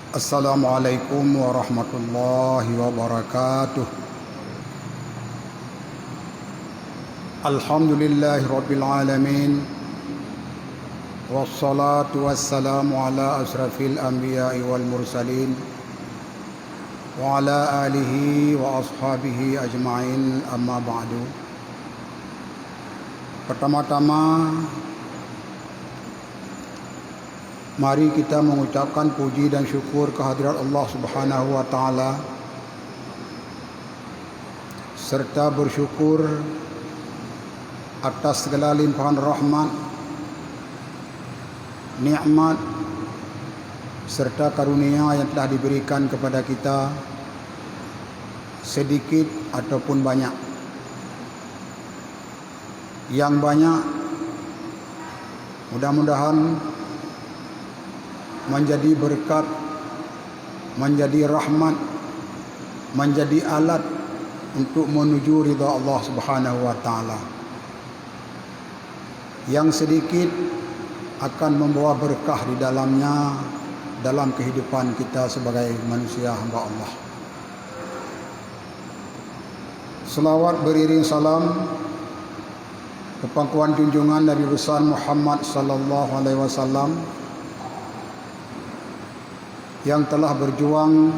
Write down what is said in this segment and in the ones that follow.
Assalamualaikum warahmatullahi wabarakatuh. Alhamdulillahi rabbil alamin. Wassalatu wassalamu ala asrafil anbiya'i wal mursalin wa ala alihi wa ashabihi ajma'in, amma ba'du. Pertama-tama, mari kita mengucapkan puji dan syukur kehadirat Allah Subhanahu wa taala, serta bersyukur atas segala limpahan rahmat, nikmat serta karunia yang telah diberikan kepada kita, sedikit ataupun banyak. Yang banyak mudah-mudahan menjadi berkat, menjadi rahmat, menjadi alat untuk menuju ridha Allah Subhanahu wa taala. Yang sedikit akan membawa berkah di dalamnya dalam kehidupan kita sebagai manusia hamba Allah. Selawat beriring salam ke pangkuan junjungan Nabi besar Muhammad sallallahu alaihi wasallam yang telah berjuang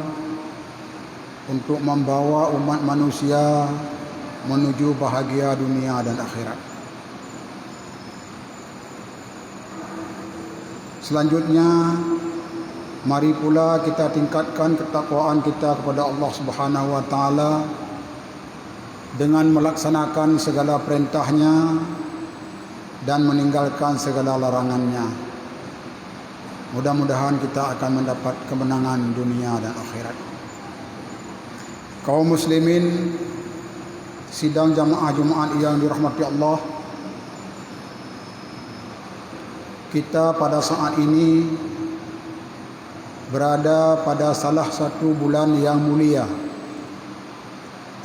untuk membawa umat manusia menuju bahagia dunia dan akhirat. Selanjutnya, mari pula kita tingkatkan ketakwaan kita kepada Allah Subhanahu wa taala dengan melaksanakan segala perintahnya dan meninggalkan segala larangannya. Mudah-mudahan kita akan mendapat kemenangan dunia dan akhirat. Kaum muslimin, sidang jamaah Jumaat yang dirahmati Allah, kita pada saat ini berada pada salah satu bulan yang mulia,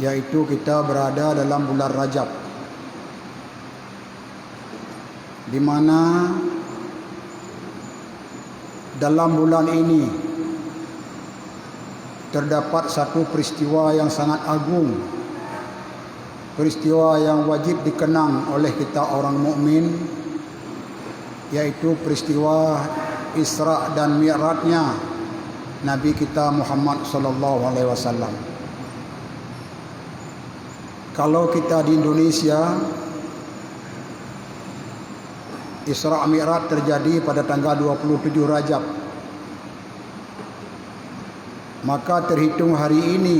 yaitu kita berada dalam bulan Rajab, di mana dalam bulan ini terdapat satu peristiwa yang sangat agung, peristiwa yang wajib dikenang oleh kita orang mukmin, yaitu peristiwa Isra dan Mi'rajnya Nabi kita Muhammad sallallahu alaihi wasallam. Kalau kita di Indonesia, Isra Mi'raj terjadi pada tanggal 27 Rajab. Maka terhitung hari ini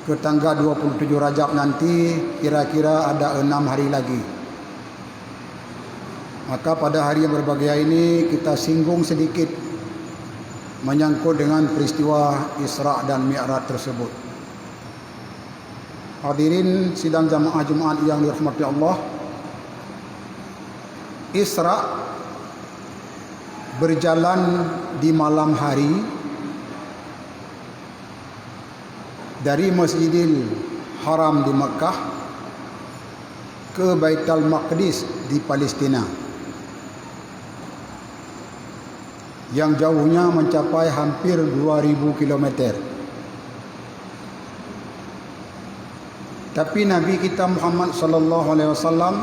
ke tanggal 27 Rajab nanti kira-kira ada 6 hari lagi. Maka pada hari yang berbahagia ini kita singgung sedikit menyangkut dengan peristiwa Isra dan Mi'raj tersebut. Hadirin sidang jamaah Jumaat yang dirahmati Allah, Isra berjalan di malam hari dari Masjidil Haram di Mekah ke Baitul Maqdis di Palestina, yang jauhnya mencapai hampir 2000 km. Tapi Nabi kita Muhammad sallallahu alaihi wasallam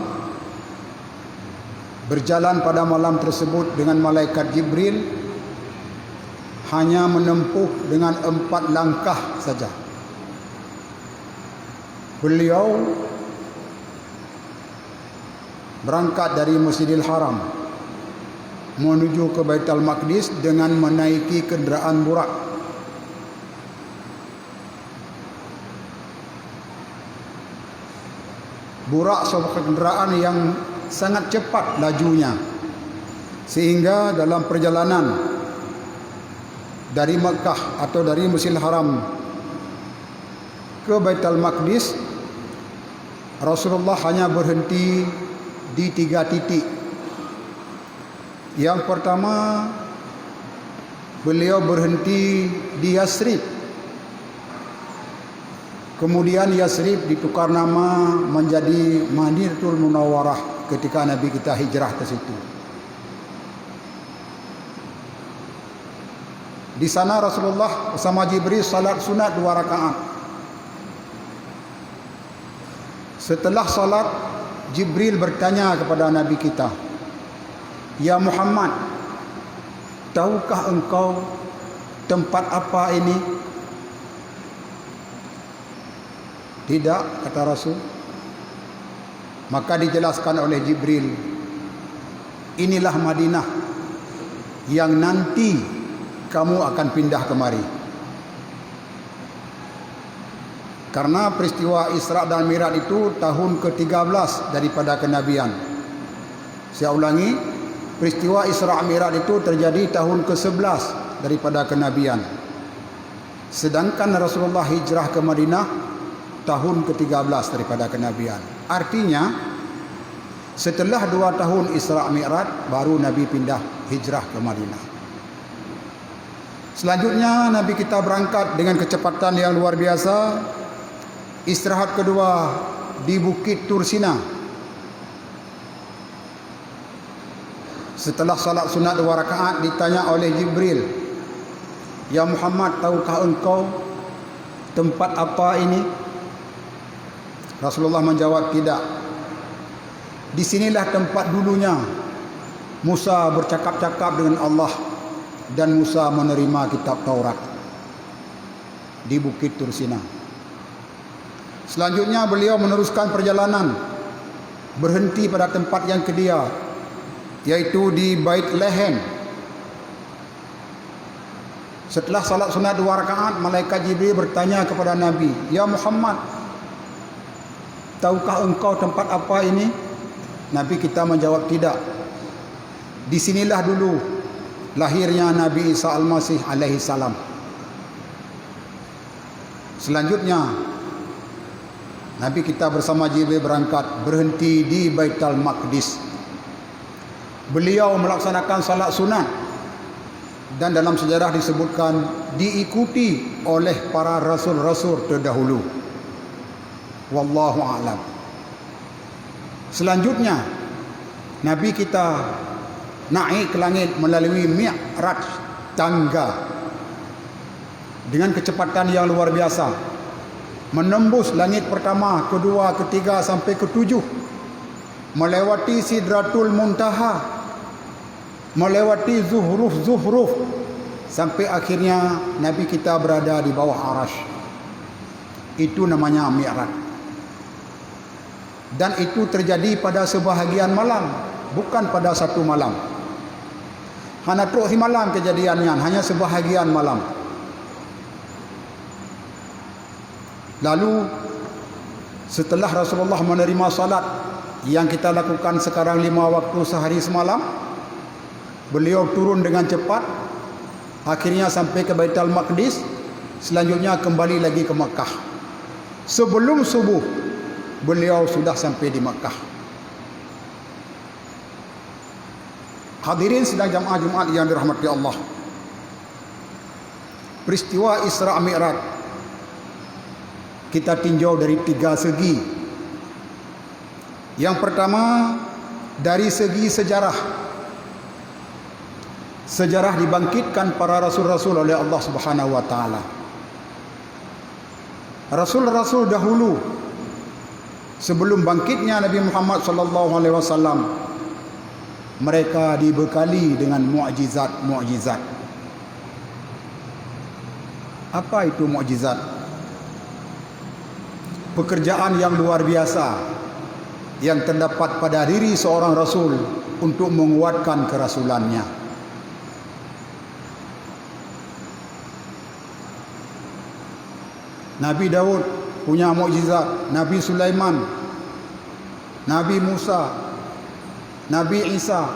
berjalan pada malam tersebut dengan malaikat Jibril hanya menempuh dengan 4 langkah saja. Beliau berangkat dari Masjidil Haram menuju ke Baitul Maqdis dengan menaiki kenderaan burak. Burak sebuah kenderaan yang sangat cepat lajunya, sehingga dalam perjalanan dari Mekah atau dari Masjidil Haram ke Baitul Maqdis, Rasulullah hanya berhenti di 3 titik. Yang pertama, beliau berhenti di Yasrib. Kemudian Yasrib ditukar nama menjadi Madinatul Munawwarah ketika Nabi kita hijrah ke situ. Di sana Rasulullah bersama Jibril salat sunat 2 rakaat. Setelah salat, Jibril bertanya kepada Nabi kita, "Ya Muhammad, tahukah engkau tempat apa ini?" "Tidak," kata Rasul. Maka dijelaskan oleh Jibril, "Inilah Madinah yang nanti kamu akan pindah kemari." Karena peristiwa Isra dan Mi'raj itu tahun ke-13 daripada kenabian. Saya ulangi, peristiwa Isra Mi'raj itu terjadi tahun ke-11 daripada kenabian. Sedangkan Rasulullah hijrah ke Madinah tahun ke-13 daripada kenabian. Artinya setelah 2 tahun Isra Mi'raj baru Nabi pindah hijrah ke Madinah. Selanjutnya Nabi kita berangkat dengan kecepatan yang luar biasa. Istirahat kedua di Bukit Tursina. Setelah salat sunat 2 rakaat ditanya oleh Jibril, "Ya Muhammad, tahukah engkau tempat apa ini?" Rasulullah menjawab, "Tidak. Disinilah tempat dulunya Musa bercakap-cakap dengan Allah dan Musa menerima kitab Taurat, di Bukit Tursina." Selanjutnya beliau meneruskan perjalanan, berhenti pada tempat yang kedua, yaitu di Bait Lehem. Setelah salat sunat 2 rakaat, malaikat Jibril bertanya kepada Nabi, "Ya Muhammad, tahukah engkau tempat apa ini?" Nabi kita menjawab, "Tidak. Disinilah dulu lahirnya Nabi Isa Al-Masih alaihi salam." Selanjutnya Nabi kita bersama Jibril berangkat, berhenti di Baitul Maqdis. Beliau melaksanakan salat sunat dan dalam sejarah disebutkan diikuti oleh para rasul-rasul terdahulu. Wallahu a'lam. Selanjutnya Nabi kita naik ke langit melalui Mi'raj, tangga, dengan kecepatan yang luar biasa, menembus langit pertama, kedua, ketiga sampai ketujuh, melewati Sidratul Muntaha, melewati Zuhruf, sampai akhirnya Nabi kita berada di bawah Arasy. Itu namanya Mi'raj. Dan itu terjadi pada sebahagian malam, bukan pada satu malam. Hanya terus malam kejadiannya, hanya sebahagian malam. Lalu setelah Rasulullah menerima salat yang kita lakukan sekarang 5 waktu sehari semalam, beliau turun dengan cepat, akhirnya sampai ke Baitul Maqdis. Selanjutnya kembali lagi ke Makkah. Sebelum subuh beliau sudah sampai di Makkah. Hadirin sidang jamaah Jumat yang dirahmati Allah, peristiwa Isra Mi'raj kita tinjau dari 3 segi. Yang pertama, dari segi sejarah. Sejarah dibangkitkan para rasul-rasul oleh Allah Subhanahu wa taala. Rasul-rasul dahulu sebelum bangkitnya Nabi Muhammad sallallahu alaihi wasallam, mereka dibekali dengan mukjizat-mukjizat. Apa itu mukjizat? Pekerjaan yang luar biasa yang terdapat pada diri seorang rasul untuk menguatkan kerasulannya. Nabi Daud punya mukjizat, Nabi Sulaiman, Nabi Musa, Nabi Isa,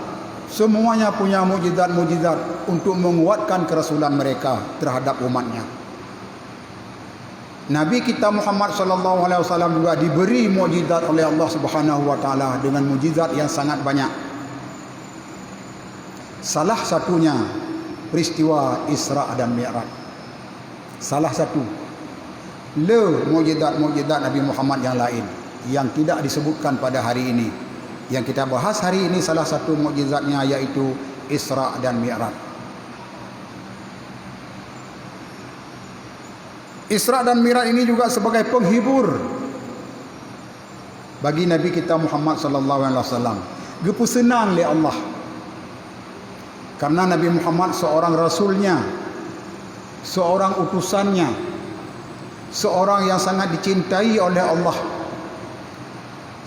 semuanya punya mukjizat-mukjizat untuk menguatkan kerasulan mereka terhadap umatnya. Nabi kita Muhammad sallallahu alaihi wasallam juga diberi mukjizat oleh Allah Subhanahu wa taala dengan mukjizat yang sangat banyak. Salah satunya peristiwa Isra dan Mi'raj. Salah satu mukjizat Nabi Muhammad yang lain yang tidak disebutkan pada hari ini. Yang kita bahas hari ini salah satu mukjizatnya yaitu Isra dan Mi'raj. Isra dan Mi'raj ini juga sebagai penghibur bagi Nabi kita Muhammad sallallahu alaihi wasallam. Gepu senang oleh Allah. Karena Nabi Muhammad seorang rasulnya, seorang utusannya, seorang yang sangat dicintai oleh Allah,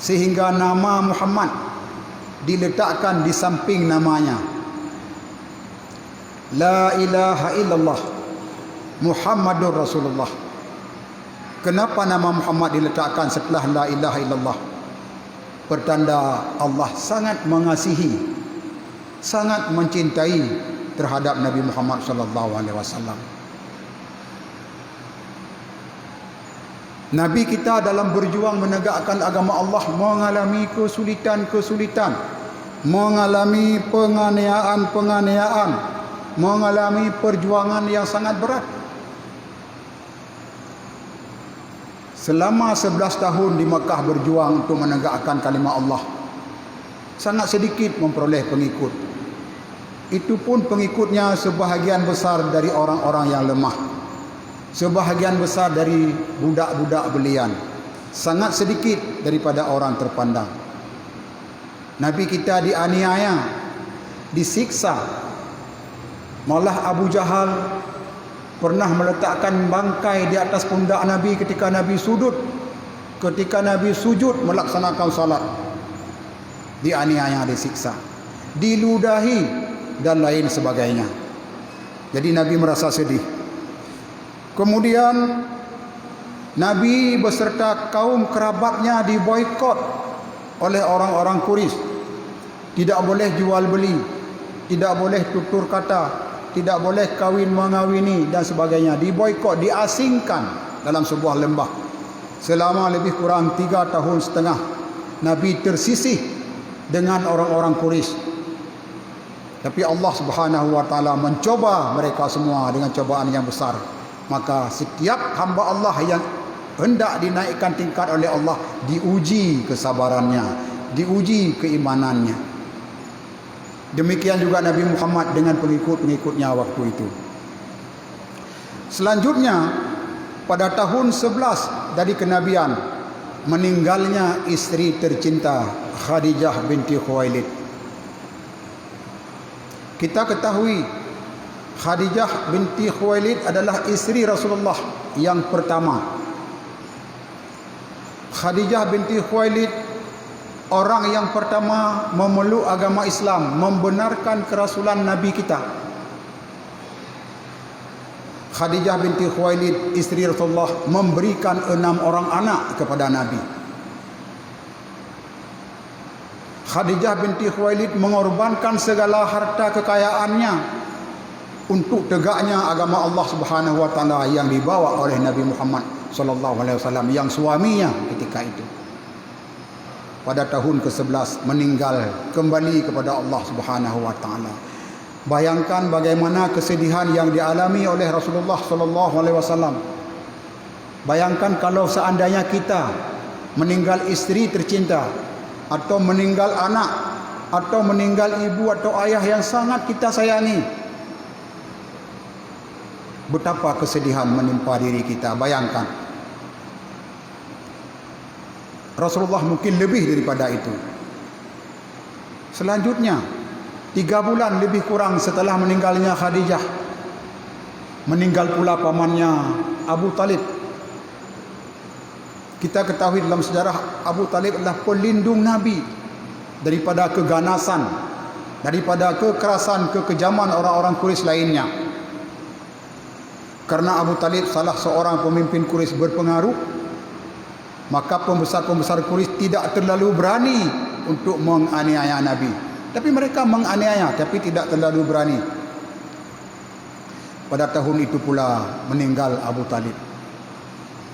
sehingga nama Muhammad diletakkan di samping namanya. La ilaha illallah Muhammadur Rasulullah. Kenapa nama Muhammad diletakkan setelah la ilaha illallah? Pertanda Allah sangat mengasihi, sangat mencintai terhadap Nabi Muhammad sallallahu alaihi wasallam. Nabi kita dalam berjuang menegakkan agama Allah mengalami kesulitan-kesulitan, mengalami penganiayaan-penganiayaan, mengalami perjuangan yang sangat berat. Selama 11 tahun di Mekah berjuang untuk menegakkan kalimah Allah, sangat sedikit memperoleh pengikut. Itu pun pengikutnya sebahagian besar dari orang-orang yang lemah, sebahagian besar dari budak-budak belian, sangat sedikit daripada orang terpandang. Nabi kita dianiaya, disiksa. Malah Abu Jahal pernah meletakkan bangkai di atas pundak Nabi ketika Nabi sujud. Ketika Nabi sujud melaksanakan salat, dianiaya, disiksa, diludahi dan lain sebagainya. Jadi Nabi merasa sedih. Kemudian Nabi beserta kaum kerabatnya diboikot oleh orang-orang Quraisy. Tidak boleh jual beli, tidak boleh tutur kata, tidak boleh kawin mengawini dan sebagainya. Diboikot, diasingkan dalam sebuah lembah selama lebih kurang 3 tahun setengah. Nabi tersisih dengan orang-orang Quraisy. Tapi Allah Subhanahu wa taala mencoba mereka semua dengan cobaan yang besar. Maka setiap hamba Allah yang hendak dinaikkan tingkat oleh Allah diuji kesabarannya, diuji keimanannya. Demikian juga Nabi Muhammad dengan pengikut-pengikutnya waktu itu. Selanjutnya, pada tahun 11 dari kenabian, meninggalnya istri tercinta Khadijah binti Khuwailid. Kita ketahui Khadijah binti Khuwailid adalah istri Rasulullah yang pertama. Khadijah binti Khuwailid orang yang pertama memeluk agama Islam, membenarkan kerasulan Nabi kita. Khadijah binti Khuwailid, istri Rasulullah, memberikan 6 orang anak kepada Nabi. Khadijah binti Khuwailid mengorbankan segala harta kekayaannya untuk tegaknya agama Allah Subhanahu wa taala yang dibawa oleh Nabi Muhammad sallallahu alaihi wasallam yang suaminya ketika itu. Pada tahun ke-11 meninggal kembali kepada Allah Subhanahu wa taala. Bayangkan bagaimana kesedihan yang dialami oleh Rasulullah sallallahu alaihi wasallam. Bayangkan kalau seandainya kita meninggal istri tercinta, atau meninggal anak, atau meninggal ibu atau ayah yang sangat kita sayangi. Betapa kesedihan menimpa diri kita, bayangkan. Rasulullah mungkin lebih daripada itu. Selanjutnya, 3 bulan lebih kurang setelah meninggalnya Khadijah, meninggal pula pamannya Abu Talib. Kita ketahui dalam sejarah Abu Talib adalah pelindung Nabi daripada keganasan, daripada kekerasan, kekejaman orang-orang Quraisy lainnya. Karena Abu Talib salah seorang pemimpin Quraisy berpengaruh, maka pembesar-pembesar Quraisy tidak terlalu berani untuk menganiaya Nabi. Tapi mereka menganiaya, tapi tidak terlalu berani. Pada tahun itu pula meninggal Abu Talib.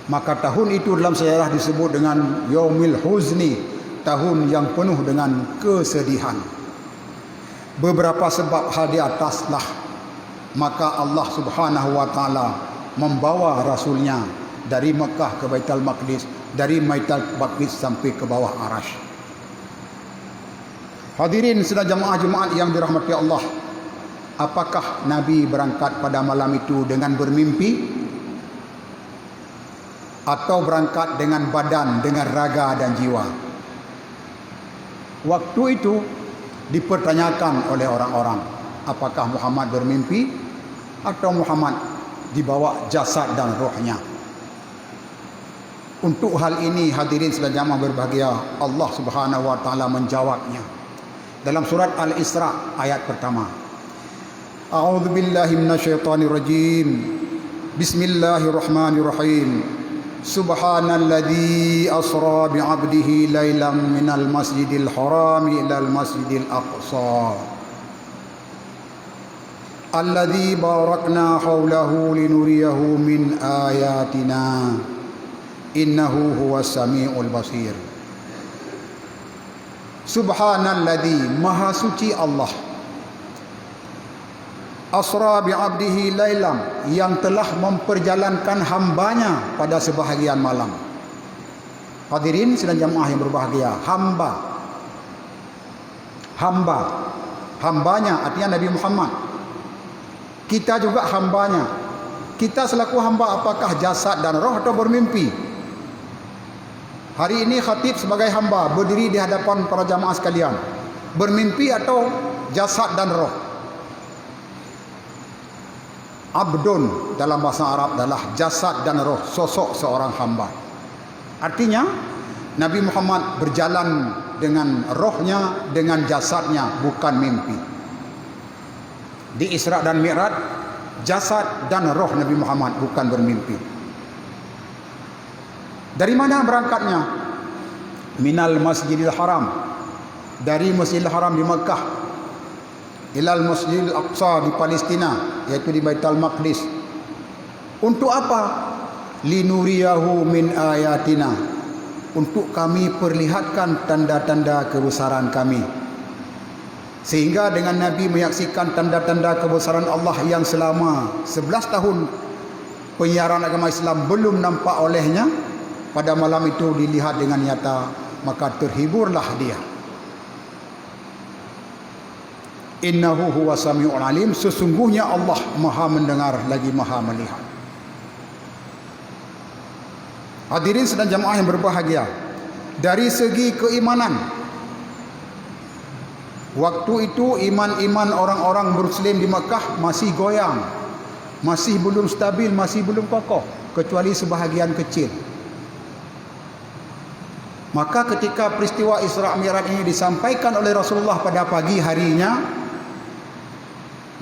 Maka tahun itu dalam sejarah disebut dengan Yaumil Huzni, tahun yang penuh dengan kesedihan. Beberapa sebab hal di ataslah, maka Allah Subhanahu wa taala membawa rasulnya dari Mekah ke Baitul Maqdis, dari Baitul Maqdis sampai ke bawah Arash. Hadirin sedang jemaah-jemaah yang dirahmati Allah, apakah Nabi berangkat pada malam itu dengan bermimpi? atau berangkat dengan badan, dengan raga dan jiwa. Waktu itu dipertanyakan oleh orang-orang, apakah Muhammad bermimpi atau Muhammad dibawa jasad dan rohnya. Untuk hal ini hadirin sekalian jamaah berbahagia, Allah Subhanahu wa taala menjawabnya dalam surat Al-Isra ayat pertama. A'udzu billahi minasyaitonir rajim. Bismillahirrahmanirrahim. Subhanalladzi asra bi'abdihi lailan minal masjidil haram ilal masjidil aqsa. Alladzi barakna haulahu linuriyahu min ayatina. Innahu huwas samiul basir. Subhanalladzi, maha suci Allah, asra bi'abdihi lailam, yang telah memperjalankan hambanya pada sebahagian malam. Hadirin sedang jamaah yang berbahagia, hambanya artinya Nabi Muhammad. Kita juga hambanya. Kita selaku hamba apakah jasad dan roh atau bermimpi? Hari ini khatib sebagai hamba berdiri di hadapan para jamaah sekalian, bermimpi atau jasad dan roh? Abdun dalam bahasa Arab adalah jasad dan roh, sosok seorang hamba. Artinya Nabi Muhammad berjalan dengan rohnya, dengan jasadnya, bukan mimpi. Di Isra dan Mi'raj, jasad dan roh Nabi Muhammad, bukan bermimpi. Dari mana berangkatnya? Minal Masjidil Haram, dari Masjidil Haram di Makkah, ilal Masjidil Aqsa di Palestina, yaitu di Baitul Maqdis. Untuk apa? Linuriyahu min ayatina, untuk kami perlihatkan tanda-tanda kebesaran kami. Sehingga dengan Nabi menyaksikan tanda-tanda kebesaran Allah yang selama 11 tahun penyiaran agama Islam belum nampak olehnya, pada malam itu dilihat dengan nyata, maka terhiburlah dia. Innahu huwas samiul alim, sesungguhnya Allah maha mendengar lagi maha melihat. Hadirin sedang jamaah yang berbahagia, dari segi keimanan, waktu itu iman-iman orang-orang Muslim di Makkah masih goyang, masih belum stabil, masih belum kokoh, kecuali sebahagian kecil. Maka ketika peristiwa Isra Mi'raj ini disampaikan oleh Rasulullah pada pagi harinya,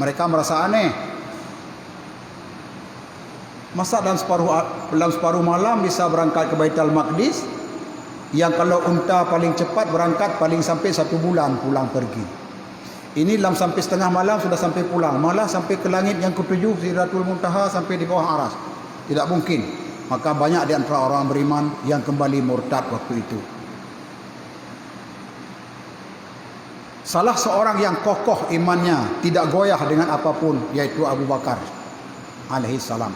mereka merasa aneh. Masa dalam separuh malam bisa berangkat ke Baitul Maqdis, yang kalau unta paling cepat berangkat paling sampai 1 bulan pulang pergi. Ini dalam sampai setengah malam sudah sampai pulang, malah sampai ke langit yang ke-7 Sidratul Muntaha, sampai di bawah aras. Tidak mungkin. Maka banyak di antara orang beriman yang kembali murtad waktu itu. Salah seorang yang kokoh imannya, tidak goyah dengan apapun, yaitu Abu Bakar alaihi salam.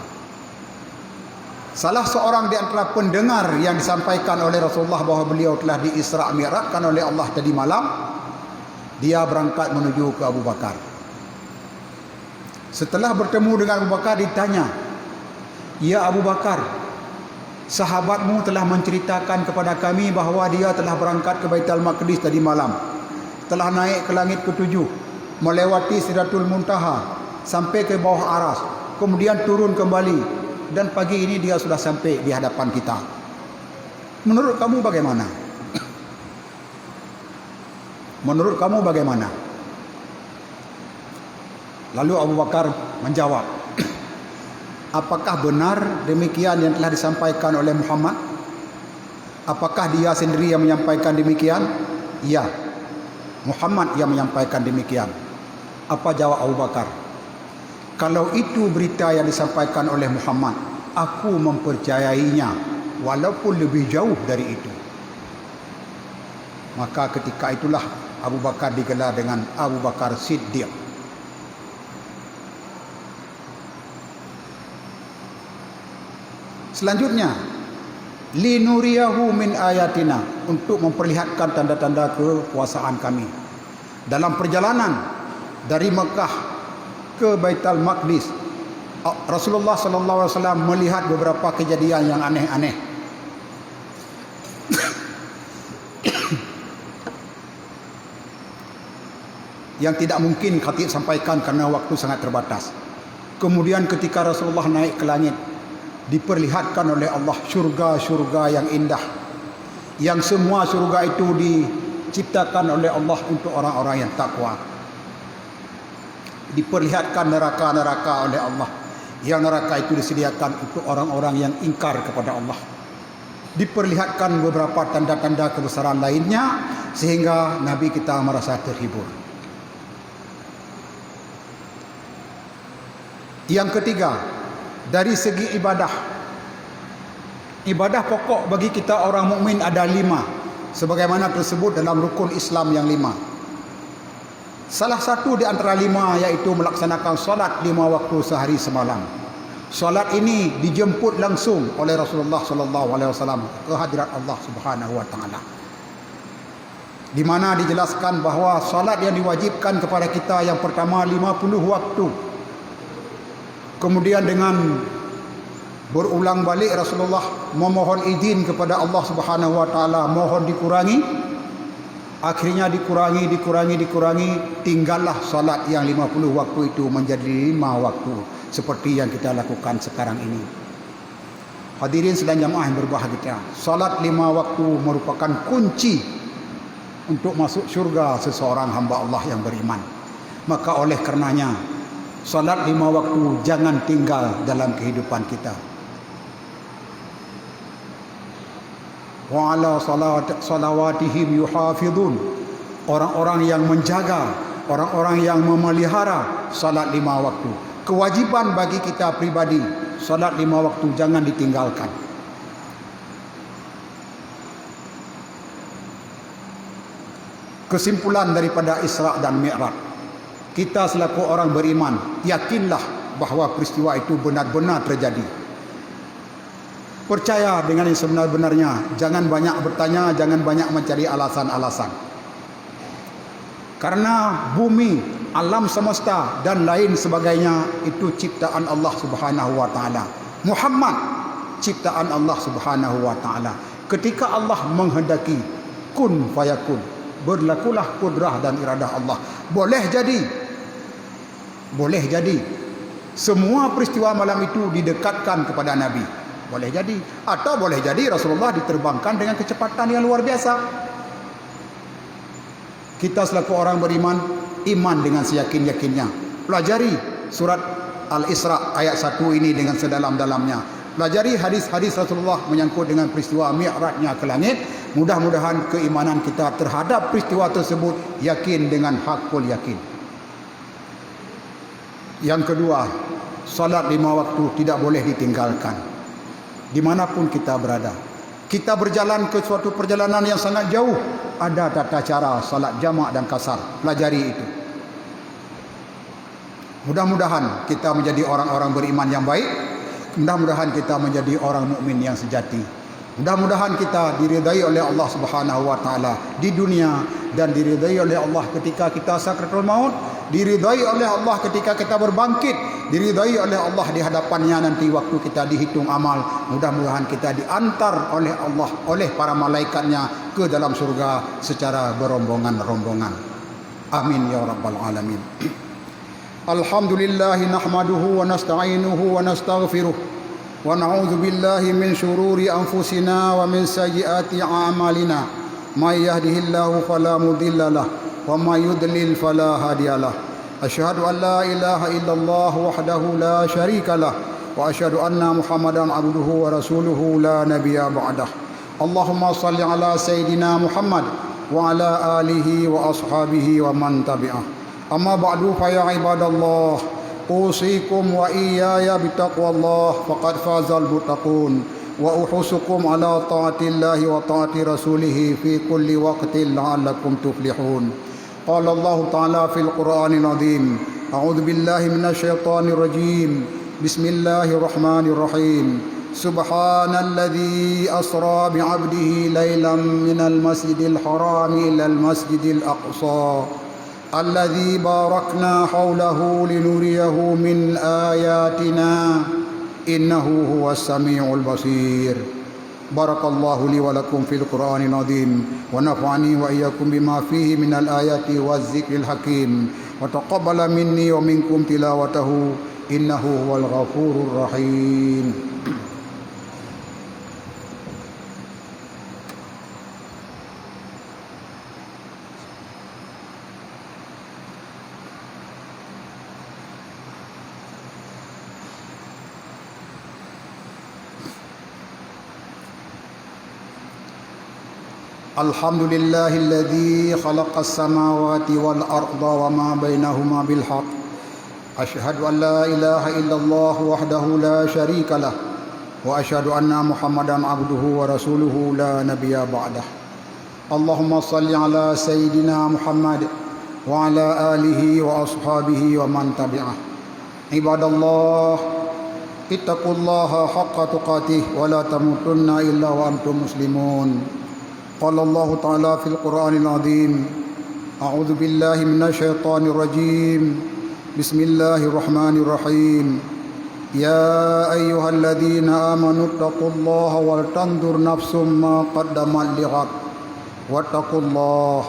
Salah seorang di antara pendengar yang disampaikan oleh Rasulullah bahwa beliau telah di Isra Mi'rajkan oleh Allah tadi malam, dia berangkat menuju ke Abu Bakar. Setelah bertemu dengan Abu Bakar, ditanya, "Ya Abu Bakar, sahabatmu telah menceritakan kepada kami bahawa dia telah berangkat ke Baitul Maqdis tadi malam, telah naik ke langit ke-7, melewati Sidratul Muntaha, sampai ke bawah aras, kemudian turun kembali, dan pagi ini dia sudah sampai di hadapan kita. Menurut kamu bagaimana?" Menurut kamu bagaimana? Lalu Abu Bakar menjawab, "Apakah benar demikian yang telah disampaikan oleh Muhammad? Apakah dia sendiri yang menyampaikan demikian?" "Ya, Muhammad yang menyampaikan demikian." Apa jawab Abu Bakar? "Kalau itu berita yang disampaikan oleh Muhammad, aku mempercayainya walaupun lebih jauh dari itu." Maka ketika itulah Abu Bakar digelar dengan Abu Bakar Siddiq. Selanjutnya, linuriyahu min ayatina, untuk memperlihatkan tanda-tanda kekuasaan kami. Dalam perjalanan dari Mekah ke Baitul Maqdis, Rasulullah sallallahu alaihi wasallam melihat beberapa kejadian yang aneh-aneh. Yang tidak mungkin khatib sampaikan karena waktu sangat terbatas. Kemudian ketika Rasulullah naik ke langit, diperlihatkan oleh Allah syurga-syurga yang indah, yang semua syurga itu diciptakan oleh Allah untuk orang-orang yang takwa. Diperlihatkan neraka-neraka oleh Allah, yang neraka itu disediakan untuk orang-orang yang ingkar kepada Allah. Diperlihatkan beberapa tanda-tanda kebesaran lainnya sehingga Nabi kita merasa terhibur. Yang ketiga, dari segi ibadah. Ibadah pokok bagi kita orang mukmin ada 5, sebagaimana tersebut dalam rukun Islam yang 5. Salah satu di antara 5 yaitu melaksanakan solat 5 waktu sehari semalam. Solat ini dijemput langsung oleh Rasulullah sallallahu alaihi wasallam ke hadirat Allah Subhanahu wa taala. Di mana dijelaskan bahawa solat yang diwajibkan kepada kita yang pertama 50 waktu. Kemudian dengan berulang balik Rasulullah memohon izin kepada Allah Subhanahu wa taala, mohon dikurangi. Akhirnya dikurangi, tinggallah salat yang 50 waktu itu menjadi 5 waktu seperti yang kita lakukan sekarang ini. Hadirin sedang jamaah yang berbahagia, salat 5 waktu merupakan kunci untuk masuk syurga seseorang hamba Allah yang beriman. Maka oleh karenanya salat 5 waktu jangan tinggal dalam kehidupan kita. Wa ala salawatihim yuhafidun. Orang-orang yang menjaga, orang-orang yang memelihara salat 5 waktu. Kewajiban bagi kita pribadi, salat 5 waktu jangan ditinggalkan. Kesimpulan daripada Isra dan Mi'raj, kita selaku orang beriman, yakinlah bahawa peristiwa itu benar-benar terjadi. Percaya dengan yang sebenar-benarnya. Jangan banyak bertanya, jangan banyak mencari alasan-alasan. Karena bumi, alam semesta dan lain sebagainya itu ciptaan Allah Subhanahu wa taala. Muhammad ciptaan Allah Subhanahu wa taala. Ketika Allah menghendaki, kun fayakun, berlakulah kudrah dan iradah Allah. Boleh jadi semua peristiwa malam itu didekatkan kepada Nabi. Boleh jadi. Atau boleh jadi Rasulullah diterbangkan dengan kecepatan yang luar biasa. Kita selaku orang beriman, iman dengan seyakin-yakinnya. Pelajari surat Al-Isra ayat 1 ini dengan sedalam-dalamnya. Pelajari hadis-hadis Rasulullah menyangkut dengan peristiwa Mi'rajnya ke langit. Mudah-mudahan keimanan kita terhadap peristiwa tersebut yakin dengan hakul yakin. Yang kedua, salat 5 waktu tidak boleh ditinggalkan. Dimanapun kita berada, kita berjalan ke suatu perjalanan yang sangat jauh, ada tata cara salat jamak dan kasar. Pelajari itu. Mudah-mudahan kita menjadi orang-orang beriman yang baik. Mudah-mudahan kita menjadi orang mukmin yang sejati. Mudah-mudahan kita diridai oleh Allah Subhanahu wa taala di dunia dan diridai oleh Allah ketika kita sakratul maut, diridai oleh Allah ketika kita berbangkit, diridai oleh Allah di hadapannya nanti waktu kita dihitung amal. Mudah-mudahan kita diantar oleh Allah, oleh para malaikatnya ke dalam surga secara berombongan-rombongan. Amin ya rabbal alamin. Alhamdulillah nahmaduhu wa nasta'inuhu wa nastaghfiruh. ونعوذ بالله من شرور أنفسنا ومن سيئات أعمالنا من يهده الله فلا مضل له وما يضلل فلا هادي له أشهد أن لا إله إلا الله وحده لا شريك له وأشهد أن محمدا عبده ورسوله لا نبي بعده اللهم صل على سيدنا محمد وعلى آله وأصحابه ومن تبعه أما بعد فيا عباد الله أوصيكم وإياي بتقوى الله فقد فاز المتقون وأحثكم على طاعة الله وطاعة رسوله في كل وقت لعلكم تفلحون قال الله تعالى في القرآن العظيم أعوذ بالله من الشيطان الرجيم بسم الله الرحمن الرحيم سبحان الذي أسرى بعبده ليلا من المسجد الحرام إلى المسجد الأقصى الذي باركنا حوله لنريه من آياتنا إنه هو السميع البصير. بارك الله لي ولكم في القرآن العظيم ونفعني وإياكم بما فيه من الآيات والذكر الحكيم وتقبل مني ومنكم تلاوته إنه هو الغفور الرحيم. الحمد لله الذي خلق السماوات والأرض وما بينهما بالحق. أشهد أن لا إله إلا الله وحده لا شريك له وأشهد أن محمدا عبده ورسوله لا نبي بعده. اللهم صل على سيدنا محمد وعلى آله وأصحابه ومن تبعه. عباد الله اتقوا الله حق تقاته ولا تموتن إلا وأنتم مسلمون. قال الله تعالى في القرآن العظيم: أعوذ بالله من الشيطان الرجيم. بسم الله الرحمن الرحيم. يا أيها الذين آمنوا اتقوا الله ولتنظر نفس ما قدمت لغد واتقوا الله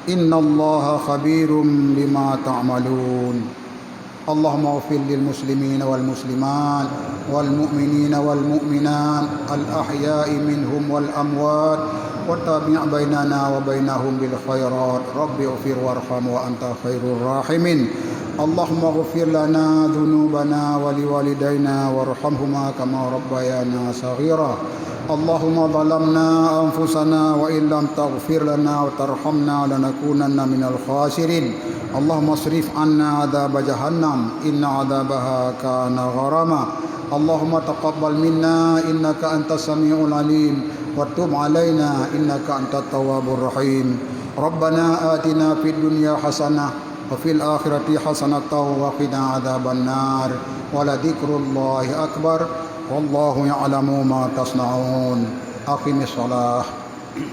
إن الله خبير بما تعملون. اللهم اغفر للمسلمين والمسلمات والمؤمنين والمؤمنات الأحياء منهم والأموات وتابع بيننا وبينهم بالخيرات. رب اغفر وارحم وأنت خير الراحمين. اللهم اغفر لنا ذنوبنا ولوالدينا وارحمهما كما ربيانا صغيرا. اللهم ظلمنا أنفسنا وإن لم تغفر لنا وترحمنا لنكونن من الخاسرين. اللهم اصرف عنا عذاب جهنم إن عذابها كان غراما. اللهم تقبل منا إنك أنت السميع العليم وتب علينا إنك أنت التواب الرحيم. ربنا آتنا في الدنيا حسنة وفي الآخرة حسنة وقنا عذاب النار. ولذكر الله أكبر والله يعلم ما تصنعون. أقم الصلاة.